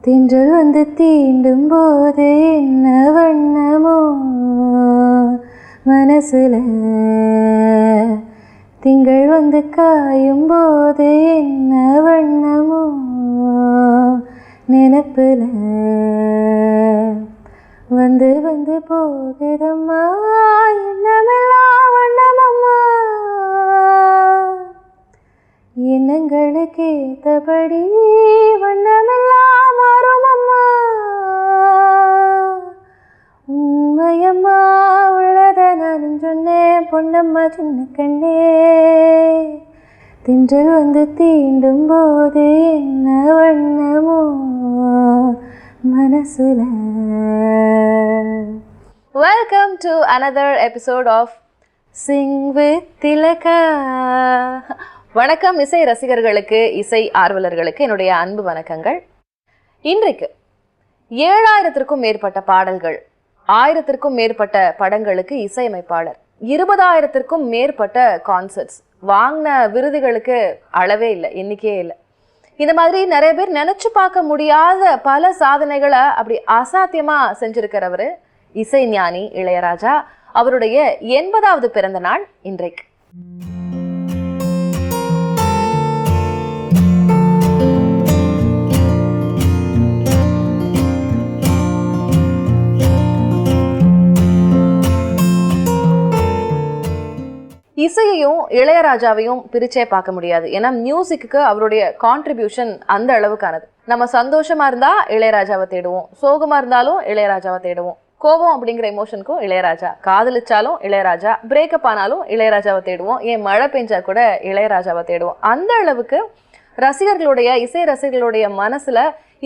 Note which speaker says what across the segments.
Speaker 1: திங்கள் வந்து தீண்டும் போது என்ன வண்ணமோ மனசுல, திங்கள் வந்து காயும் போது என்ன வண்ணமோ நினைப்புல, வந்து வந்து போகுதம்மா எண்ணமெல்லாம் வண்ணமம்மா, எண்ணங்களுக்கு ஏற்றபடி வண்ணமெல்லாம் மாறுமம்மா, உண்மையம்மா உள்ளத நான் சொன்னேன் பொன்னம்மா சின்ன கண்ணே, திங்கள் வந்து தீண்டும் போது என்ன வண்ணமோ மனசுல.
Speaker 2: Welcome to another episode of Sing with Tilaka. வணக்கம் இசை ரசிகர்களுக்கு, இசை ஆர்வலர்களுக்கு என்னுடைய அன்பு வணக்கங்கள். இன்றைக்கு 7000க்கும் மேற்பட்ட பாடல்கள், 1000க்கும் மேற்பட்ட படங்களுக்கு இசையமைப்பாளர், 20000க்கும் மேற்பட்ட கான்சர்ட்ஸ், வாங்கின விருதுகளுக்கு அளவே இல்லை, எண்ணிக்கையே இல்லை. இந்த மாதிரி நிறைய பேர் நினைச்சு பார்க்க முடியாத பல சாதனைகளை அப்படி அசாத்தியமா செஞ்சிருக்கிறவர் இசை ஞானி இளையராஜா. அவருடைய 80வது பிறந்த நாள் இன்றைக்கு. இசையையும் இளையராஜாவையும் பிரிச்சே பார்க்க முடியாது. ஏன்னா மியூசிக்கு அவருடைய கான்ட்ரிபியூஷன் அந்த அளவுக்கானது. நம்ம சந்தோஷமா இருந்தா இளையராஜாவை தேடுவோம், சோகமா இருந்தாலும் இளையராஜாவை தேடுவோம், கோபம் அப்படிங்கிற எமோஷனுக்கும் இளையராஜா, காதலிச்சாலும் இளையராஜா, பிரேக்கப் ஆனாலும் இளையராஜாவை தேடுவோம், ஏன் மழை பெஞ்சா கூட இளையராஜாவை தேடுவோம். அந்த அளவுக்கு ரசிகர்களுடைய, இசை ரசிகர்களுடைய மனசுல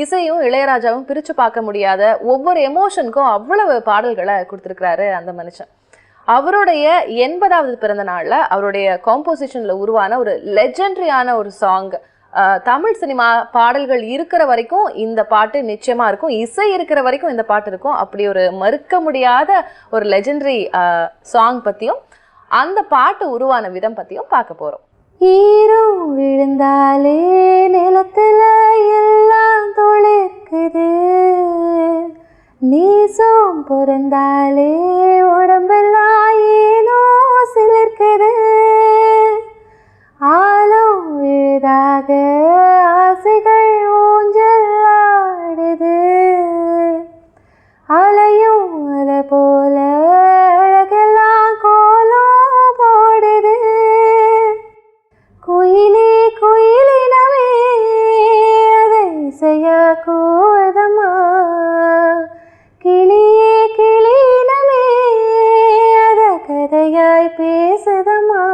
Speaker 2: இசையும் இளையராஜாவும் பிரிச்சு பார்க்க முடியாத, ஒவ்வொரு எமோஷனுக்கும் அவ்வளவு பாடல்களை கொடுத்துருக்கிறாரு அந்த மனுஷன். அவருடைய 80வது பிறந்த நாள்ல அவருடைய காம்போசிஷன்ல உருவான ஒரு லெஜெண்டரியான ஒரு சாங். தமிழ் சினிமா பாடல்கள் இருக்கிற வரைக்கும் இந்த பாட்டு நிச்சயமா இருக்கும், இசை இருக்கிற வரைக்கும் இந்த பாட்டு இருக்கும். அப்படி ஒரு மறுக்க முடியாத ஒரு லெஜெண்டரி சாங் பத்தியும் அந்த பாட்டு உருவான விதம் பத்தியும் பார்க்க போறோம்.
Speaker 1: ஈரோ விழுந்தாலே நிலத்துல எல்லாம் தொழிற்குது, நீசம் பிறந்தாலே உடம்பெல்லாம் ஏனோ சிலிர்க்குது, ஆழம் விழுதாக ஆசைகள் ஊஞ்சல் ஆடுது, அலையும் அலை போல அழகெல்லாம் கோலம் போடுது, குயிலே குயிலினமே அதை இசையா கூவதம்மா, கிளியே கிளினமே அத கதையாய் பேசுதம்மா,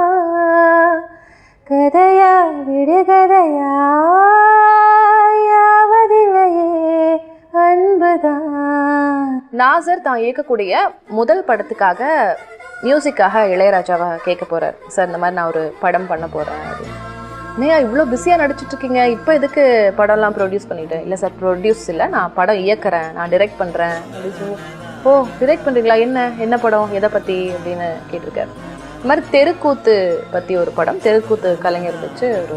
Speaker 1: கதையா விடுகதையாவதில்லையே அன்புதான்.
Speaker 2: நாசர் தான் இயக்கக்கூடிய முதல் படத்துக்காக மியூசிக்காக இளையராஜாவை கேட்க போறார். சார், இந்த மாதிரி நான் ஒரு படம் பண்ண போறேன். நீயா இவ்வளோ பிஸியாக நடிச்சிட்டு இருக்கீங்க, இப்போ எதுக்கு படம்லாம் ப்ரொடியூஸ் பண்ணிட்டேன்? இல்லை சார், ப்ரொடியூஸ் இல்லை, நான் படம் இயக்கிறேன், நான் டிரெக்ட் பண்ணுறேன் அப்படின்னு சொல்லி. ஓ, டிரெக்ட் பண்ணுறீங்களா? என்ன படம், எதை பற்றி அப்படின்னு கேட்டிருக்காரு. இந்த மாதிரி தெருக்கூத்து பற்றி ஒரு படம், தெருக்கூத்து கலைஞர் வச்சு ஒரு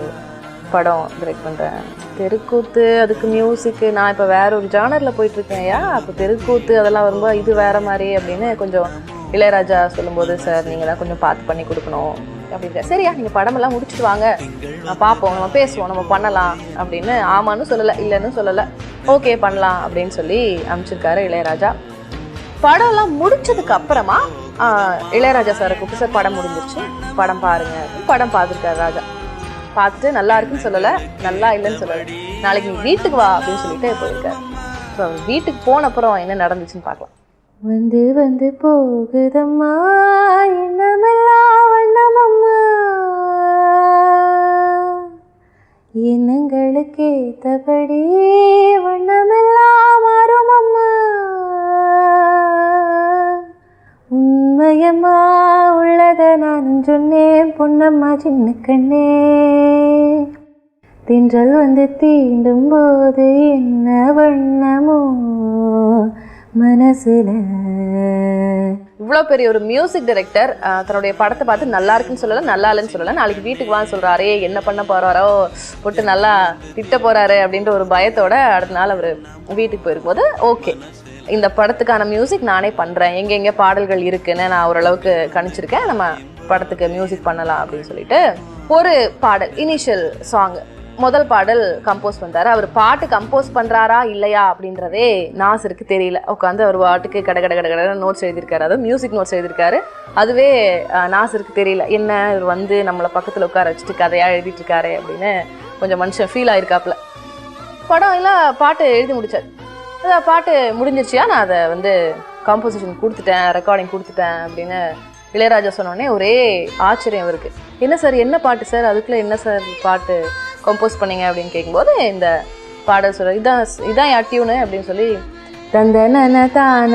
Speaker 2: படம் டிரெக்ட் பண்ணுறேன். தெருக்கூத்து, அதுக்கு மியூசிக்கு, நான் இப்போ வேற ஒரு ஜானரில் போயிட்டுருக்கேன்யா, அப்போ தெருக்கூத்து அதெல்லாம் வரும்போது இது வேற மாதிரி அப்படின்னு கொஞ்சம் இளையராஜா சொல்லும்போது, சார் நீங்கள் தான் கொஞ்சம் பார்த்து பண்ணி கொடுக்கணும் அப்படின்ற. சரியா, நீங்கள் படமெல்லாம் முடிச்சுட்டு வாங்க, பார்ப்போம், நம்ம பேசுவோம், நம்ம பண்ணலாம் அப்படின்னு. ஆமான்னு சொல்லலை, இல்லைன்னு சொல்லலை, ஓகே பண்ணலாம் அப்படின்னு சொல்லி அனுப்பிச்சிருக்காரு இளையராஜா. படம்லாம் முடிச்சதுக்கு அப்புறமா இளையராஜா சாரை கூப்பிட்டு, சார் படம் முடிஞ்சிருச்சு, படம் பாருங்க. படம் பார்த்துருக்காரு ராஜா. பார்த்துட்டு நல்லா இருக்குன்னு சொல்லலை, நல்லா இல்லைன்னு சொல்லலை, நாளைக்கு நீ வீட்டுக்கு வா அப்படின்னு சொல்லிட்டு போயிருக்காரு. ஸோ வீட்டுக்கு போன அப்புறம் என்ன நடந்துச்சுன்னு பார்க்கலாம்.
Speaker 1: வந்து வந்து போகுதம்மா எண்ணமெல்லாம் வண்ணமம்மா, எண்ணங்களுக்கு ஏற்றபடி வண்ணமெல்லாம் மாறுமம்மா, உண்மையம்மா உள்ளத நான் சொன்னேன் பொன்னம்மா சின்ன கண்ணே, திங்கள் வந்து தீண்டும் போது என்ன வண்ணமோ மனசுல.
Speaker 2: இவ்வளோ பெரிய ஒரு மியூசிக் டைரக்டர் தன்னுடைய படத்தை பார்த்து நல்லா இருக்குன்னு சொல்லலை, நல்லா இல்லைன்னு சொல்லலை, நாளைக்கு வீட்டுக்கு வான்னு சொல்கிறாரே, என்ன பண்ண போகிறாரோ, போட்டு நல்லா திட்ட போகிறாரு அப்படின்ற ஒரு பயத்தோட அடுத்த நாள் அவர் வீட்டுக்கு போயிருக்கும்போது, ஓகே இந்த படத்துக்கான மியூசிக் நானே பண்ணுறேன், எங்கெங்கே பாடல்கள் இருக்குன்னு நான் ஓரளவுக்கு கணிச்சிருக்கேன், நம்ம படத்துக்கு மியூசிக் பண்ணலாம் அப்படின்னு சொல்லிட்டு ஒரு பாடல், இனிஷியல் சாங், முதல் பாடல் கம்போஸ் பண்ணுறாரு. அவர் பாட்டு கம்போஸ் பண்ணுறாரா இல்லையா அப்படின்றதே நாசருக்கு தெரியல. உட்காந்து அவர் பாட்டுக்கு கடை நோட்ஸ் எழுதியிருக்காரு, அதாவது மியூசிக் நோட்ஸ் எழுதியிருக்காரு. அதுவே நாசருக்கு தெரியல, என்ன இவர் வந்து நம்மளை பக்கத்தில் உட்கார வச்சுட்டு கதையாக எழுதிட்டு இருக்காரு அப்படின்னு கொஞ்சம் மனுஷன் ஃபீல் ஆயிருக்காப்புல. படம் எல்லாம் பாட்டு எழுதி முடிச்சார். பாட்டு முடிஞ்சிருச்சியா, நான் அதை வந்து கம்போசிஷன் கொடுத்துட்டேன், ரெக்கார்டிங் கொடுத்துட்டேன் அப்படின்னு இளையராஜா சொன்னோடனே ஒரே ஆச்சரியம் அவருக்கு. என்ன சார், என்ன பாட்டு சார், அதுக்குள்ளே என்ன சார் பாட்டு கம்போஸ் பண்ணீங்க அப்படின்னு கேட்கும்போது இந்த பாடல் சொல்ற, இதான் யா டியூனு அப்படின்னு சொல்லி தந்தன தான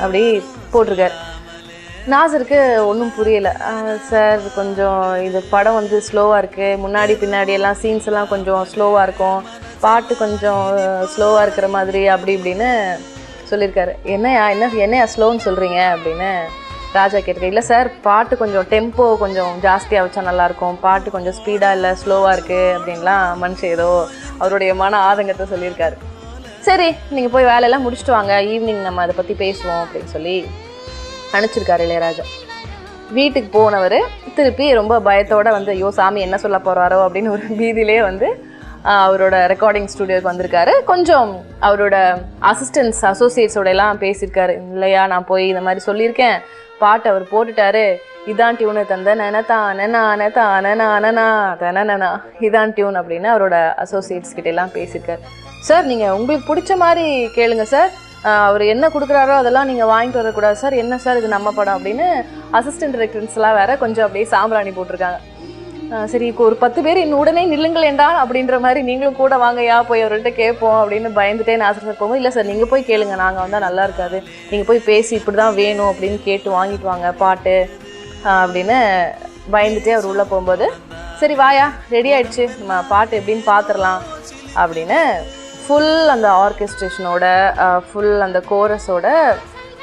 Speaker 2: அப்படி போட்டிருக்காரு. நாசருக்கு ஒன்றும் புரியலை. சார் கொஞ்சம் இது படம் வந்து ஸ்லோவாக இருக்குது, முன்னாடி பின்னாடி எல்லாம் சீன்ஸ் எல்லாம் கொஞ்சம் ஸ்லோவாக இருக்கும், பாட்டு கொஞ்சம் ஸ்லோவாக இருக்கிற மாதிரி அப்படி இப்படின்னு சொல்லியிருக்காரு. என்னையா ஸ்லோன்னு சொல்கிறீங்க அப்படின்னு ராஜா கேட்டிருக்கேன். இல்லை சார், பாட்டு கொஞ்சம் டெம்போ கொஞ்சம் ஜாஸ்தியாக வச்சா நல்லாயிருக்கும், பாட்டு கொஞ்சம் ஸ்பீடாக இல்லை ஸ்லோவாக இருக்குது அப்படின்லாம் மனுஷன் ஏதோ அவருடைய மன ஆதங்கத்தை சொல்லியிருக்காரு. சரி நீங்கள் போய் வேலையெல்லாம் முடிச்சுட்டு வாங்க, ஈவினிங் நம்ம அதை பற்றி பேசுவோம் அப்படின்னு சொல்லி அனுப்பிச்சிருக்காரு இளையராஜா. வீட்டுக்கு போனவர் திருப்பி ரொம்ப பயத்தோடு வந்து ஐயோ சாமி என்ன சொல்ல போகிறாரோ அப்படின்னு ஒரு பீதியிலே வந்து அவரோட ரெக்கார்டிங் ஸ்டுடியோக்கு வந்திருக்காரு. கொஞ்சம் அவரோட அசிஸ்டன்ஸ் அசோசியேட்ஸோட எல்லாம் பேசியிருக்காரு. இல்லையா, நான் போய் இந்த மாதிரி சொல்லியிருக்கேன், பாட்டு அவர் போட்டுட்டாரு, இதான் டியூனு தந்தனா இதான் டியூன் அப்படின்னு அவரோட அசோசியேட்ஸ் கிட்ட எல்லாம் பேசியிருக்காரு. சார் நீங்கள் உங்களுக்கு பிடிச்ச மாதிரி கேளுங்க சார், அவர் என்ன கொடுக்குறாரோ அதெல்லாம் நீங்கள் வாங்கிட்டு வரக்கூடாது சார், என்ன சார் இது நம்ம படம் அப்படின்னு அசிஸ்டன்ட் டைரக்டர்ஸ்லாம் வேற கொஞ்சம் அப்படியே சாம்பிராணி போட்டிருக்காங்க. சரி ஒரு 10 பேர் இன்னும் உடனே நில்லுங்களேண்டா அப்படின்ற மாதிரி நீங்களும் கூட வாங்கயா போய் அவர்கிட்ட கேட்போம் அப்படின்னு பயந்துட்டே நாசர் சார் போகும்போது, இல்லை சார் நீங்கள் போய் கேளுங்க, நாங்கள் வந்தால் நல்லா இருக்காது, நீங்கள் போய் பேசி இப்படி தான் வேணும் அப்படின்னு கேட்டு வாங்கிட்டு வாங்க பாட்டு அப்படின்னு பயந்துட்டே அவர் உள்ளே போகும்போது, சரி வாயா ரெடி ஆகிடுச்சு நம்ம பாட்டு எப்படின்னு பார்த்துடலாம் அப்படின்னு ஃபுல் அந்த ஆர்கெஸ்ட்ரேஷனோட ஃபுல் அந்த கோரஸோட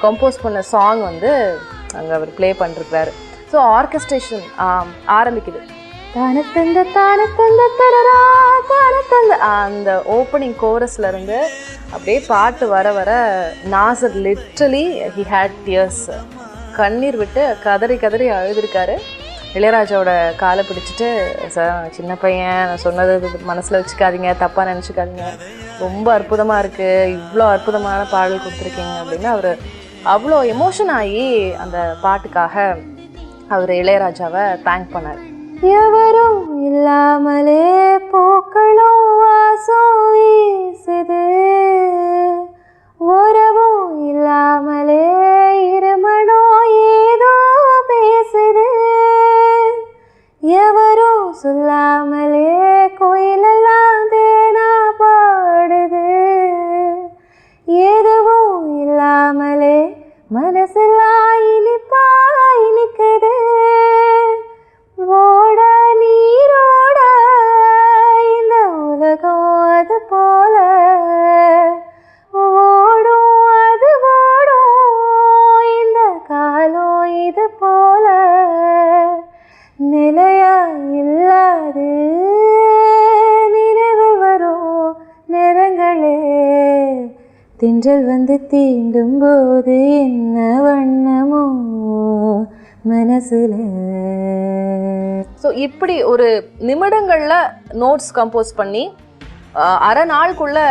Speaker 2: கம்போஸ் பண்ண சாங் வந்து அங்கே அவர் ப்ளே பண்ணிருக்கிறாரு. ஸோ ஆர்கெஸ்ட்ரேஷன் ஆரம்பிக்குது. அந்த ஓப்பனிங் கோரஸ்ல இருந்து அப்படியே பாட்டு வர வர Nassar literally he had tears, கண்ணீர் விட்டு கதறி அழுதுருக்காரு. இளையராஜாவோட காலை பிடிச்சிட்டு, சார் சின்ன பையன், நான் சொன்னது மனசில் வச்சுக்காதீங்க, தப்பாக நினச்சிக்காதீங்க, ரொம்ப அற்புதமாக இருக்குது, இவ்வளோ அற்புதமான பாடல் கொடுத்துருக்கீங்க அப்படின்னு அவர் அவ்வளோ எமோஷன் ஆகி அந்த பாட்டுக்காக அவர் இளையராஜாவை தேங்க் பண்ணார்.
Speaker 1: எவரும் இல்லாமலே பூக்களும் வாசம் வீசுது, உறவும் இல்லாமலே இருமனோ ஏதோ பேசுது, எவரும் சொல்லாமலே கோயிலெல்லாம் தேனா பாடுது, எதுவும் இல்லாமலே மனசெல்லாம் இனிப்பா இனிக்குது, ஓட நீரோட இந்த உலகம் அது போல ஓடும், அது ஓடும் இந்த காலம் இது போல, நிலையா இல்லாது நினைவு வரும் நிறங்களே, தின்றல் வந்து தீண்டும் போது என்ன வண்ணமோ மனசுல.
Speaker 2: ஸோ இப்படி ஒரு நிமிடங்களில் நோட்ஸ் கம்போஸ் பண்ணி அரை நாளுக்குள்ளே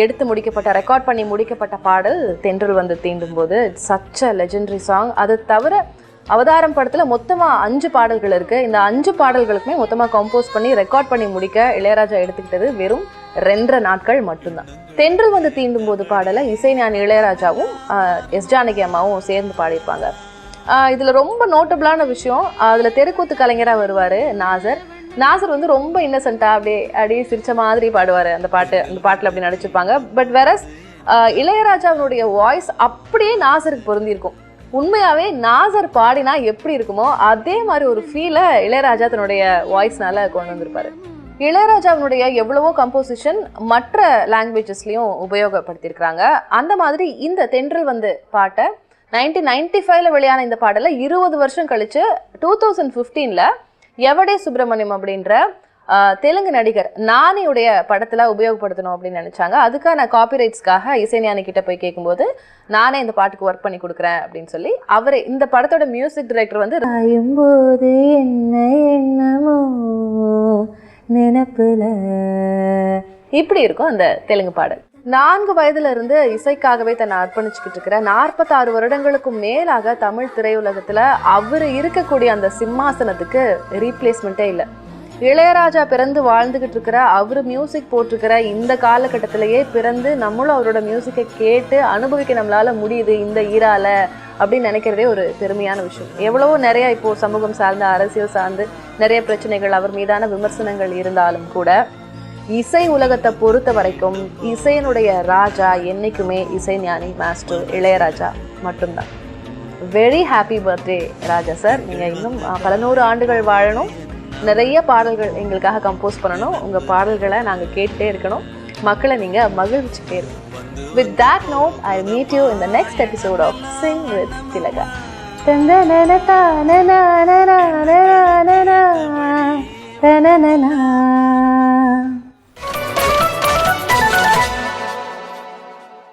Speaker 2: எடுத்து முடிக்கப்பட்ட, ரெக்கார்ட் பண்ணி முடிக்கப்பட்ட பாடல் தென்றல் வந்து தீண்டும் போது. Such a legendary song. அது தவிர அவதாரம் படத்தில் மொத்தமாக 5 பாடல்கள் இருக்குது. இந்த 5 பாடல்களுக்குமே மொத்தமாக கம்போஸ் பண்ணி ரெக்கார்ட் பண்ணி முடிக்க இளையராஜா எடுத்துக்கிட்டது வெறும் 2 நாட்கள் மட்டும்தான். தென்றல் வந்து தீண்டும் போது பாடலை இசைஞானி இளையராஜாவும் எஸ் ஜானகி அம்மாவும் சேர்ந்து பாடியிருப்பாங்க. இதில் ரொம்ப நோட்டபிளான விஷயம், அதில் தெருக்கூத்து கலைஞராக வருவார் நாசர். நாசர் வந்து ரொம்ப இன்னசென்ட்டாக அப்படியே சிரிச்ச மாதிரி பாடுவார் அந்த பாட்டில் அப்படி நடிச்சிருப்பாங்க. பட் வெரஸ் இளையராஜாவுடைய வாய்ஸ் அப்படியே நாசருக்கு பொருந்திருக்கும். உண்மையாகவே நாசர் பாடினா எப்படி இருக்குமோ அதே மாதிரி ஒரு ஃபீலை இளையராஜா தன்னுடைய வாய்ஸ்னால கொண்டு வந்திருப்பாரு. இளையராஜாவுடைய எவ்வளவோ கம்போசிஷன் மற்ற லாங்குவேஜஸ்லயும் உபயோகப்படுத்தியிருக்கிறாங்க. அந்த மாதிரி இந்த தென்றல் வந்து பாட்டை 1995ல வெளியான இந்த பாடலை 20 வருஷம் கழிச்சு 2015ல எவடே சுப்பிரமணியம் அப்படின்ற தெலுங்கு நடிகர் நானியுடைய படத்துல உபயோகப்படுத்தணும் அப்படின்னு நினைச்சாங்க. அதுக்கான காப்பிரைட்ஸ்க்காக இசைஞானி கிட்ட போய் கேட்கும்போது நானே இந்த பாட்டுக்கு ஒர்க் பண்ணி கொடுக்குறேன் அப்படின்னு சொல்லி அவரே இந்த படத்தோட மியூசிக் டைரக்டர் வந்து
Speaker 1: போது என்ன எண்ணமோ நினைப்புல
Speaker 2: இப்படி இருக்கும் அந்த தெலுங்கு பாடல். 4 வயதுல இருந்து இசைக்காகவே தன்னை அர்ப்பணிச்சுக்கிட்டு இருக்கிற 46 வருடங்களுக்கும் மேலாக தமிழ் திரையுலகத்துல அவரு இருக்கக்கூடிய அந்த சிம்மாசனத்துக்கு ரீப்ளேஸ்மெண்ட்டே இல்லை. இளையராஜா பிறந்து வாழ்ந்துகிட்டு இருக்கிற அவரு மியூசிக் போட்டிருக்கிற இந்த காலகட்டத்திலேயே பிறந்து நம்மளும் அவரோட மியூசிக்கை கேட்டு அனுபவிக்க நம்மளால முடியுது இந்த ஈரால அப்படின்னு நினைக்கிறதே ஒரு பெருமையான விஷயம். எவ்வளவோ நிறைய இப்போ சமூகம் சார்ந்த அரசியல் சார்ந்து நிறைய பிரச்சனைகள் அவர் மீதான விமர்சனங்கள் இருந்தாலும் கூட இசை உலகத்தை பொறுத்த வரைக்கும் இசையினுடைய ராஜா என்னைக்குமே இசைஞானி மாஸ்டர் இளையராஜா மட்டும்தான். வெரி ஹாப்பி பர்த்டே ராஜா சார். நீங்க இன்னும் பல 100 ஆண்டுகள் வாழணும், நிறைய பாடல்கள் எங்களுக்காக கம்போஸ் பண்ணணும், உங்க பாடல்களை நாங்க கேட்டுட்டே இருக்கணும், மக்களை நீங்க மகிழ்ச்சிட்டே இருக்கணும். With that note, I'll meet you in the next episode of Sing with Tilaga.
Speaker 1: Ta-na-na-na-na-na-na-na-na-na-na-na-na-na-na-na-na